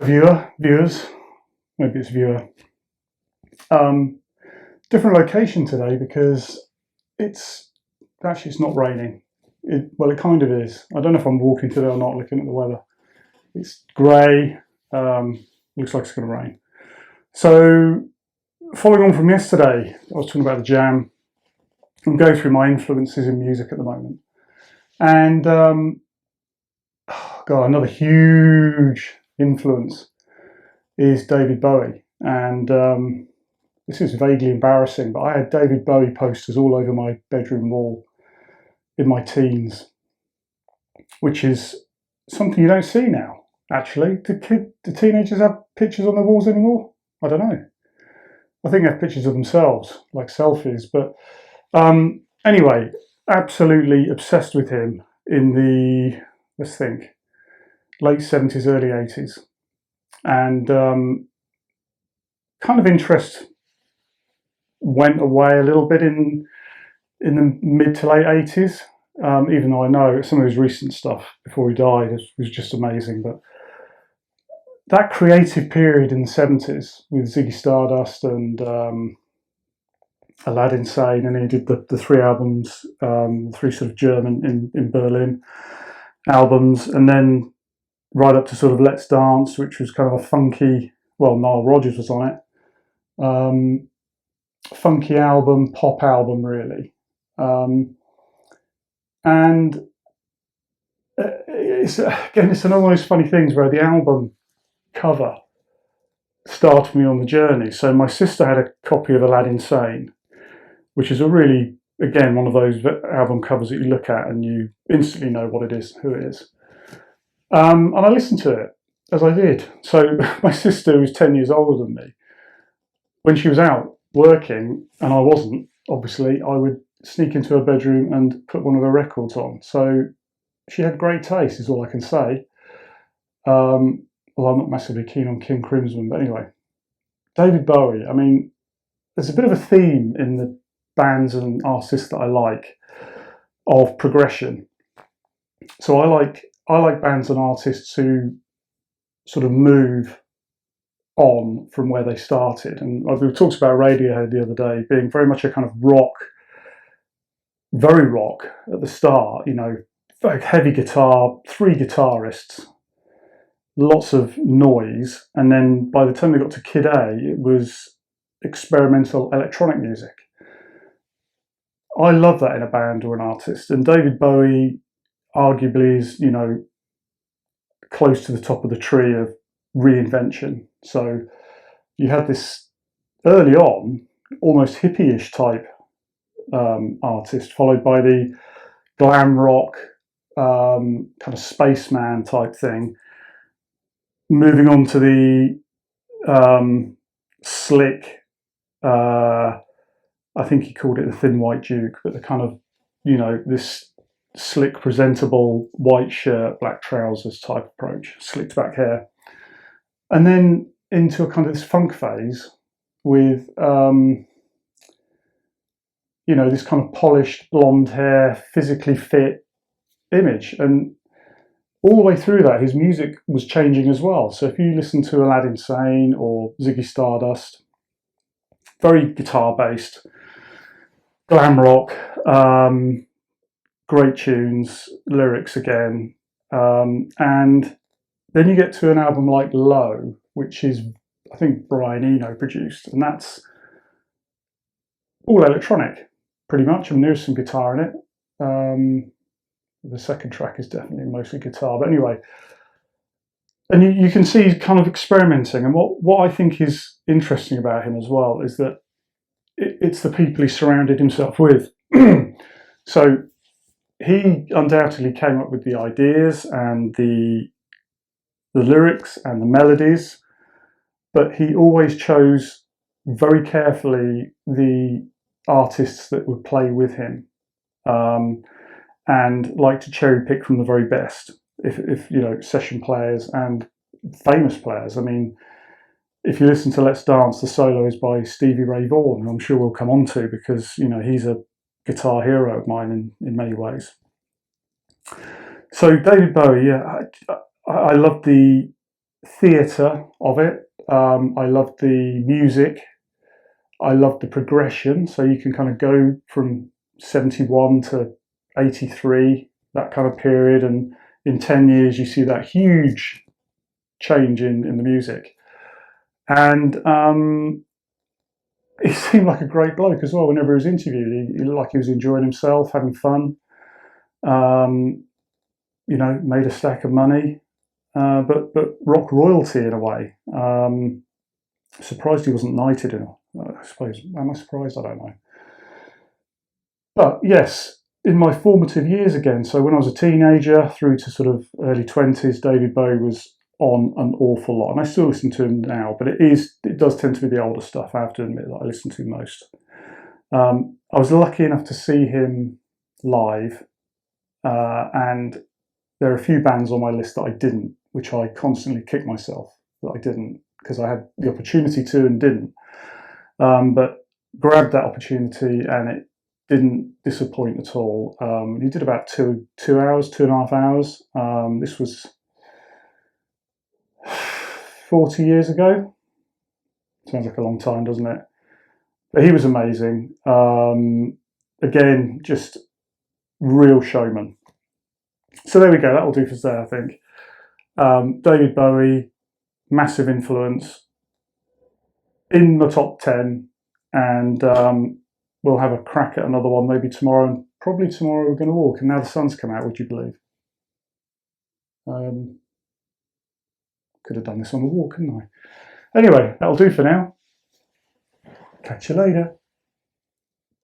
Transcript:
Viewers, maybe it's viewer. Um, Different location today because it's it's not raining. Well, it kind of is. I don't know if I'm walking today or not. Looking at the weather, it's grey. Looks like it's going to rain. So, following on from yesterday, I was talking about the jam. I'm going through my influences in music at the moment, and God, another huge influence is David Bowie, and this is vaguely embarrassing, but I had David Bowie posters all over my bedroom wall in my teens, which is something you don't see now. Actually, do teenagers have pictures on their walls anymore? I don't know. I think they have pictures of themselves, like selfies. But anyway, absolutely obsessed with him in the, let's think, late 70s, early 80s. And kind of interest went away a little bit in the mid to late 80s, even though I know some of his recent stuff before he died was just amazing. But that creative period in the 70s with Ziggy Stardust and Aladdin Sane, and he did the three albums, three sort of German in Berlin albums, and then right up to sort of Let's Dance, which was kind of a funky, well, Nile Rodgers was on it, funky album, pop album, really. And it's another one of those funny things where the album cover started me on the journey. So my sister had a copy of Aladdin Sane, which is a really, again, one of those album covers that you look at and you instantly know what it is, who it is. And I listened to it as I did. So my sister, who's 10 years older than me, when she was out working and I wasn't, obviously, I would sneak into her bedroom and put one of her records on. So she had great taste, is all I can say. Although I'm not massively keen on King Crimson, but anyway. David Bowie, I mean, there's a bit of a theme in the bands and artists that I like of progression. So I like bands and artists who sort of move on from where they started. And we talked about Radiohead the other day being very much a kind of rock, very rock at the start, you know, very heavy guitar, three guitarists, lots of noise, and then by the time they got to Kid A, it was experimental electronic music. I love that in a band or an artist, and David Bowie arguably is, you know, close to the top of the tree of reinvention. So you had this early on, almost hippie-ish type artist, followed by the glam rock kind of spaceman type thing, moving on to the slick, I think he called it the Thin White Duke, but the kind of, you know, this slick, presentable white shirt, black trousers type approach, slicked back hair. And then into a kind of this funk phase with, you know, this kind of polished blonde hair, physically fit image. And all the way through that, his music was changing as well. So if you listen to Aladdin Sane or Ziggy Stardust, very guitar based, glam rock, great tunes, lyrics again. And then you get to an album like Low, which is, I think, Brian Eno produced, and that's all electronic, pretty much. I mean, there's some guitar in it. The second track is definitely mostly guitar, but anyway. And you can see he's kind of experimenting. And what I think is interesting about him as well is that it's the people he surrounded himself with. So he undoubtedly came up with the ideas and the lyrics and the melodies, but he always chose very carefully the artists that would play with him, and like to cherry pick from the very best. If you know, session players and famous players. I mean, if you listen to Let's Dance, the solo is by Stevie Ray Vaughan, who I'm sure we'll come on to because, you know, he's a guitar hero of mine in many ways. So David Bowie, yeah, I love the theatre of it. I loved the music. I loved the progression. So you can kind of go from 71 to 83, that kind of period. And in 10 years, you see that huge change in the music. And he seemed like a great bloke as well. Whenever he was interviewed, he looked like he was enjoying himself, having fun. Um, made a stack of money, but rock royalty in a way. Surprised he wasn't knighted. I suppose. Am I surprised? I don't know. But yes, in my formative years again. So when I was a teenager through to sort of early 20s, David Bowie was on an awful lot, and I still listen to him now. But it does tend to be the older stuff. I have to admit that I listen to most. I was lucky enough to see him live, and there are a few bands on my list that I didn't, which I constantly kick myself that I didn't, because I had the opportunity to and didn't. But grabbed that opportunity, and it didn't disappoint at all. He did about 2 hours, 2.5 hours. This was 40 years ago. Sounds like a long time, doesn't it? But he was amazing. Again, just real showman. So there we go. That'll do for today, I think. David Bowie, massive influence, in the top 10, and we'll have a crack at another one maybe tomorrow. And probably tomorrow we're going to walk. And now the sun's come out, would you believe? Could have done this on the walk, couldn't I? Anyway, that'll do for now. Catch you later.